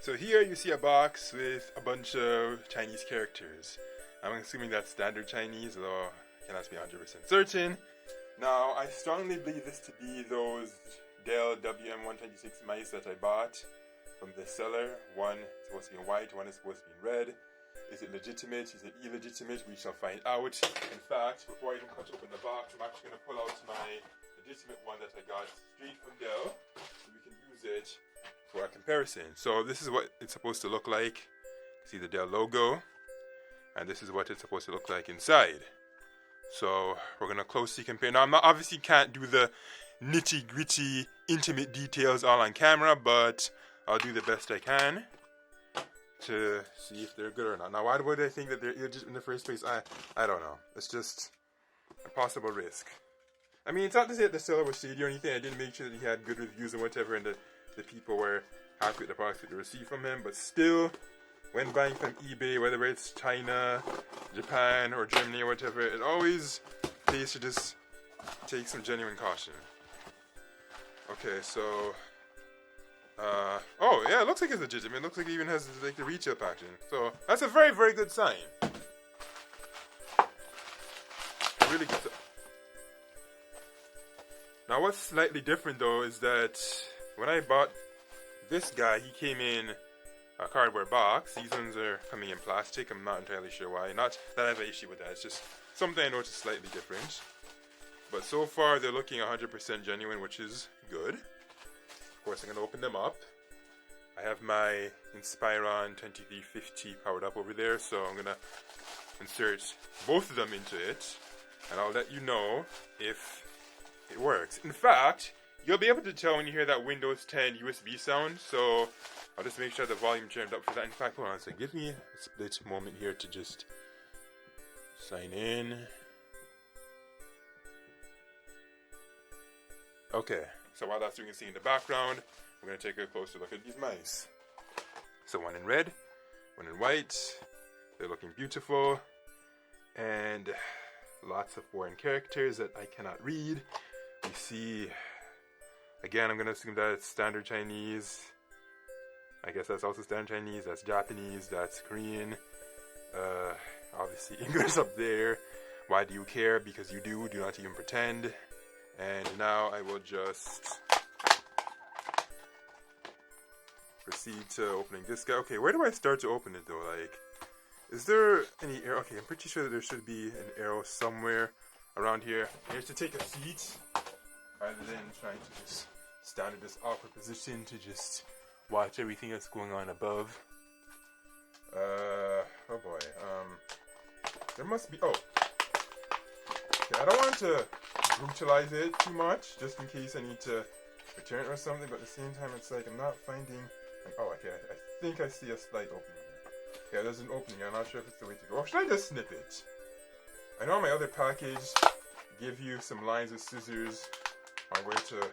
So here you see a box with a bunch of Chinese characters. I'm assuming that's standard Chinese, although I cannot be 100% certain. Now, I strongly believe this to be those Dell WM126 mice that I bought from the seller. One is supposed to be in white, one is supposed to be in red. Is it legitimate? Is it illegitimate? We shall find out. In fact, before I even cut open the box, I'm actually going to pull out my legitimate one that I got straight from Dell, so we can use it for a comparison. So this is what it's supposed to look like. See the Dell logo, and this is what it's supposed to look like inside. So we're going to closely compare. Now, I'm not, obviously can't do the nitty-gritty, intimate details all on camera, but I'll do the best I can to see if they're good or not. Now, why would I think that they're illegitimate in the first place? I don't know. It's just a possible risk. I mean, it's not to say that the seller was shady or anything. I didn't make sure that he had good reviews and whatever, and the people were happy with the products that they received from him. But still, when buying from eBay, whether it's China, Japan, or Germany or whatever, it always pays to just take some genuine caution. Okay, so oh yeah, it looks like it's legitimate. It looks like it even has like the retail packaging. So that's a very, very good sign. Really good. Now what's slightly different though is that when I bought this guy, he came in a cardboard box. These ones are coming in plastic. I'm not entirely sure why. Not that I have an issue with that. It's just something I noticed slightly different. But so far they're looking 100% genuine, which is good. Of course, I'm going to open them up. I have my Inspiron 2350 powered up over there, so I'm going to insert both of them into it, and I'll let you know if it works. In fact, you'll be able to tell when you hear that Windows 10 USB sound, so I'll just make sure the volume turned up for that. In fact, hold on a second. Give me a split moment here to just sign in. Okay, so while that's doing a scene in the background, we're going to take a closer look at these mice. So one in red, one in white. They're looking beautiful. And lots of foreign characters that I cannot read. We see, again, I'm going to assume that it's standard Chinese. I guess that's also standard Chinese. That's Japanese. That's Korean. Obviously English up there. Why do you care? Because you do. Do not even pretend. And now I will just proceed to opening this guy. Okay, where do I start to open it though? Like, is there any arrow? Okay, I'm pretty sure that there should be an arrow somewhere around here. I have to take a seat rather than trying to just stand in this awkward position to just watch everything that's going on above. Oh boy. There must be. Oh. Okay, I don't want to brutalize it too much, just in case I need to return it or something, but at the same time it's like I'm not finding oh okay, I think I see a slight opening here. Yeah, there's an opening here. I'm not sure if it's the way to go. Or should I just snip it? I know my other package give you some lines with scissors on where to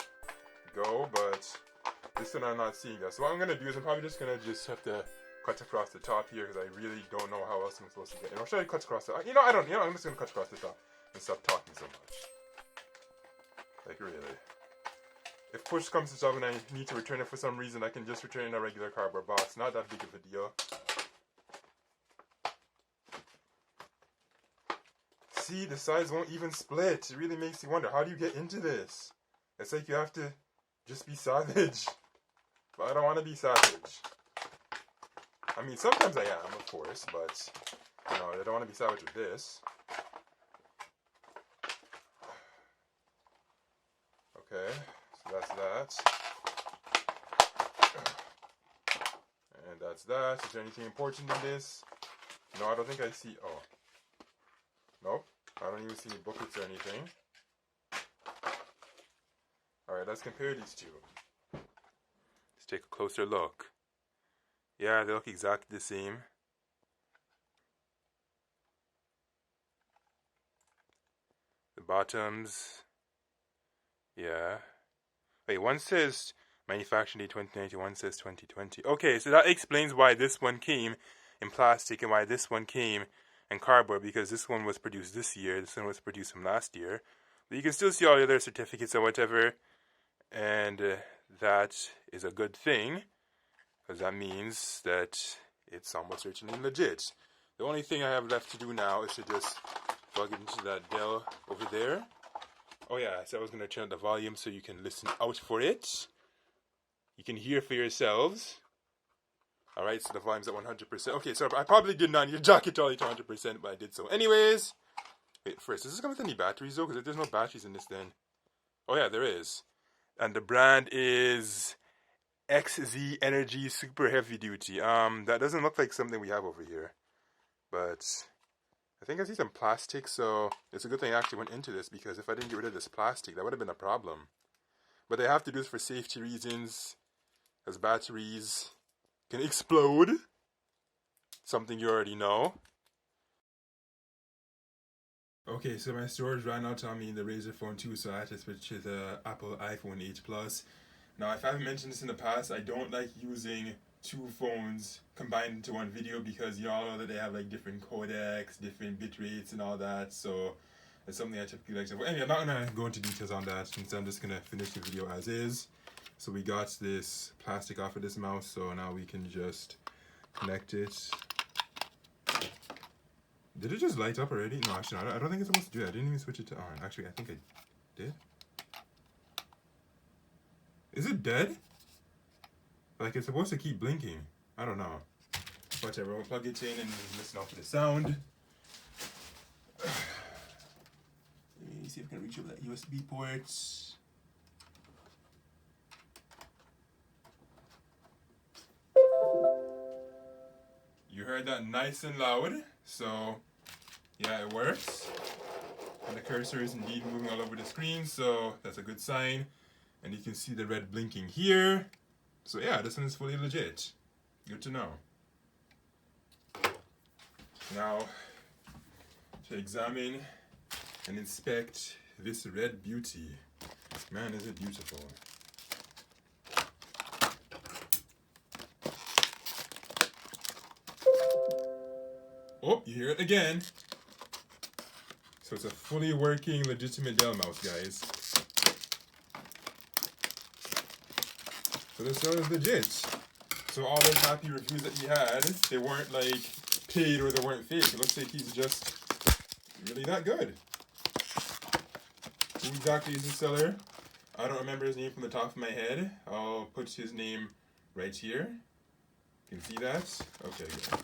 go, but this one I'm not seeing that. So what I'm gonna do is I'm probably just gonna have to cut across the top here because I really don't know how else I'm supposed to get it. Or should I cut across the I don't I'm just gonna cut across the top and stop talking so much. Like, really. If push comes to shove and I need to return it for some reason, I can just return it in a regular cardboard box. Not that big of a deal. See, the sides won't even split. It really makes you wonder, how do you get into this? It's like you have to just be savage. But I don't want to be savage. I mean, sometimes I am, of course, but, you know, I don't want to be savage with this. Okay, so that's that. And that's that. Is there anything important in this? No, I don't think I see. Oh. Nope. I don't even see any booklets or anything. Alright, let's compare these two. Let's take a closer look. Yeah, they look exactly the same. The bottoms. Yeah. Wait, one says manufacturing date 2019, one says 2020. Okay, so that explains why this one came in plastic and why this one came in cardboard, because this one was produced this year, this one was produced from last year. But you can still see all the other certificates or whatever, and that is a good thing. because that means that it's almost certainly legit. The only thing I have left to do now is to just plug it into that Dell over there. Oh yeah, so I was going to turn up the volume so you can listen out for it. You can hear for yourselves. Alright, so the volume's at 100%. Okay, so I probably did not need to jack it all to 100%, but I did so. Anyways, wait, first, does this come with any batteries though? Because if there's no batteries in this then... Oh yeah, there is. And the brand is XZ Energy Super Heavy Duty. That doesn't look like something we have over here. But I think I see some plastic, so it's a good thing I actually went into this, because if I didn't get rid of this plastic, that would have been a problem. But they have to do this for safety reasons, as batteries can explode. Something you already know. Okay, so my storage ran out on me in the Razer Phone 2, so I had to switch to the Apple iPhone 8 Plus. Now, if I haven't mentioned this in the past, I don't like using two phones combined into one video, because you all know that they have like different codecs, different bit rates and all that, so it's something I typically like to... Anyway, I'm not going to go into details on that, instead I'm just going to finish the video as is. So we got this plastic off of this mouse, so now we can just connect it. Did it just light up already? No, actually, I don't think it's supposed to do that. I didn't even switch it to on. Actually, I think I did. Is it dead? Like, it's supposed to keep blinking. I don't know. Whatever, we'll plug it in and listen out for the sound. Let me see if I can reach over that USB port. You heard that nice and loud, so yeah, it works. And the cursor is indeed moving all over the screen, so that's a good sign. And you can see the red blinking here. So yeah, this one is fully legit. Good to know. Now, to examine and inspect this red beauty. Man, is it beautiful. Oh, you hear it again. So it's a fully working, legitimate Dell mouse, guys. So this is legit. So all those happy reviews that he had, they weren't like paid or they weren't fake. It looks like he's just really that good. Who exactly is the seller? I don't remember his name from the top of my head. I'll put his name right here. You can see that? Okay, good.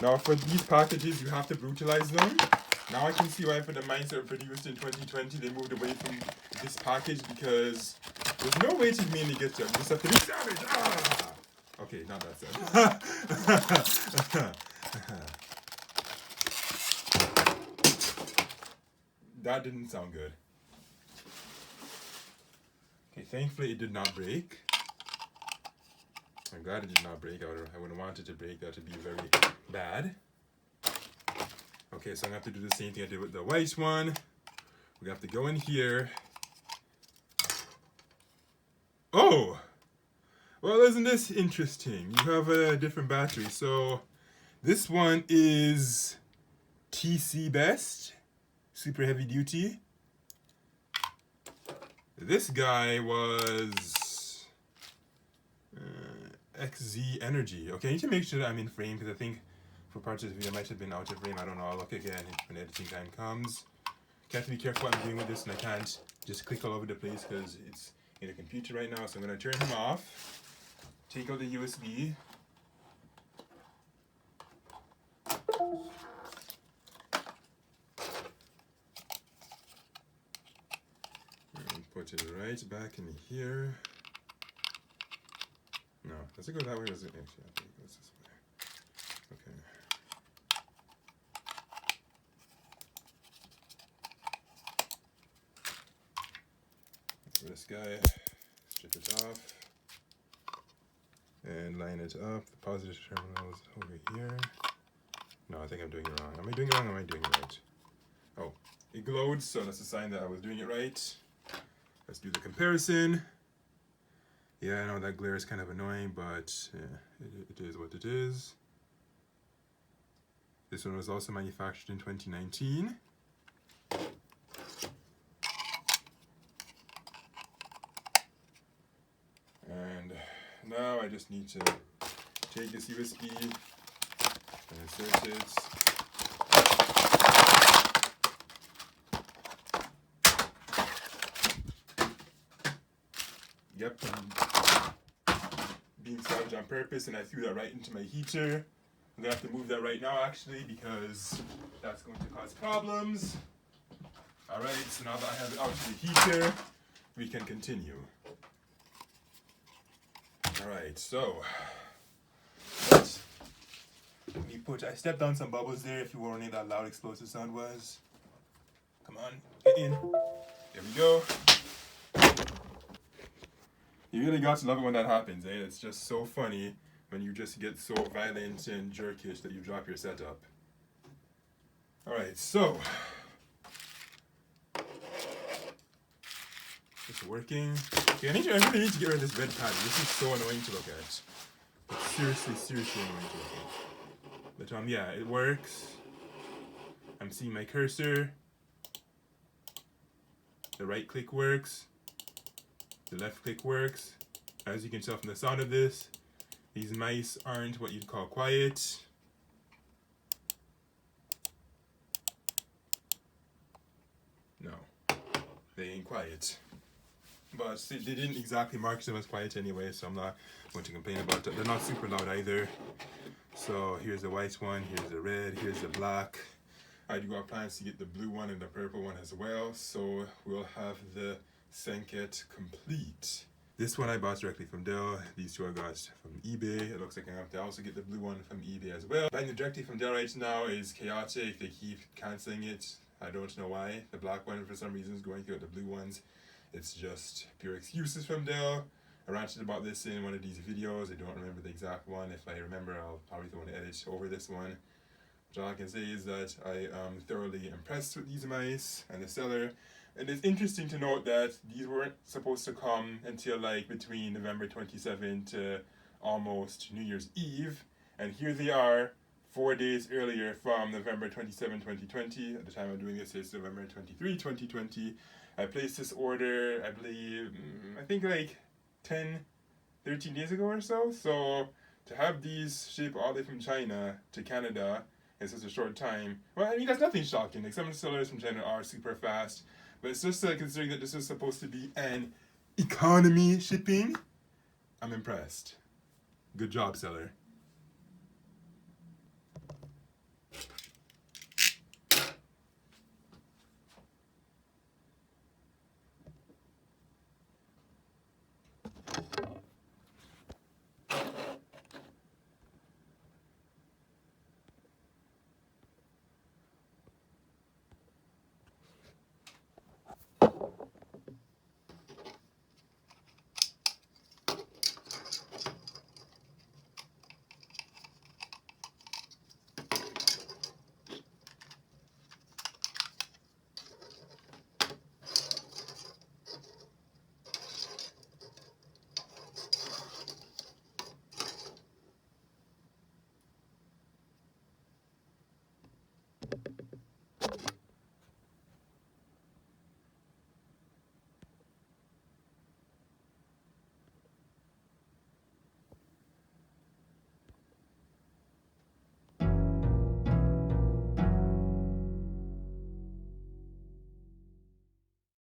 Now for these packages, you have to brutalize them. Now I can see why for the mice that were produced in 2020, they moved away from this package, because there's no way to mainly get them. You just have to be savage. Ah! Okay, not that savage. That didn't sound good. Okay, thankfully it did not break. I'm glad it did not break. I wouldn't want it to break. That would be very bad. Okay, so I'm going to have to do the same thing I did with the white one. We have to go in here. Oh! Well, isn't this interesting? You have a different battery. So this one is TC Best, super heavy duty. This guy was XZ Energy. Okay, I need to make sure that I'm in frame, because I think for parts of the video I might have been out of frame. I don't know. I'll look again when editing time comes. I have to be careful what I'm doing with this, and I can't just click all over the place because it's in a computer right now. So I'm going to turn him off, take out the USB. And put it right back in here. No, does it go that way or does it? Actually, I think it goes this way. Okay. This guy, strip it off and line it up. The positive terminal is over here. No, I think I'm doing it wrong. Am I doing it wrong or am I doing it right? Oh, it glowed, so that's a sign that I was doing it right. Let's do the comparison. Yeah, I know that glare is kind of annoying, but yeah, it is what it is. This one was also manufactured in 2019. now I just need to take this USB and insert it. Yep, I'm being savage on purpose, and I threw that right into my heater. I'm gonna have to move that right now actually, because that's going to cause problems. Alright, so now that I have it out of the heater, we can continue. Alright, so I stepped on some bubbles there if you were wondering that loud explosive sound was. Come on, get in. There we go. You really got to love it when that happens, eh? It's just so funny when you just get so violent and jerkish that you drop your setup. Alright, so it's working. Okay, I really need to get rid of this red pad. This is so annoying to look at. It's seriously annoying to look at. But yeah, it works. I'm seeing my cursor. The right click works. The left click works. As you can tell from the sound of this, these mice aren't what you'd call quiet. No, they ain't quiet. But they didn't exactly mark them as quiet anyway, so I'm not going to complain about it. They're not super loud either. So here's the white one, here's the red, here's the black. I do have plans to get the blue one and the purple one as well, so we'll have the Senket complete. This one I bought directly from Dell. These two I got from eBay. It looks like I have to also get the blue one from eBay as well. Buying it directly from Dell right now is chaotic. They keep canceling it. I don't know why. The black one for some reason is going through the blue ones. It's just pure excuses from Dell. I ranted about this in one of these videos. I don't remember the exact one. If I remember, I'll probably want to edit over this one. But all I can say is that I am thoroughly impressed with these mice and the seller. And it's interesting to note that these weren't supposed to come until like between November 27 to almost New Year's Eve. And here they are 4 days earlier from November 27, 2020. At the time I'm doing this, it's November 23, 2020. I placed this order, I think like 13 days ago or so. So to have these shipped all the way from China to Canada in such a short time, well, I mean, that's nothing shocking. Like, some sellers from China are super fast. But it's just considering that this is supposed to be an economy shipping, I'm impressed. Good job, seller.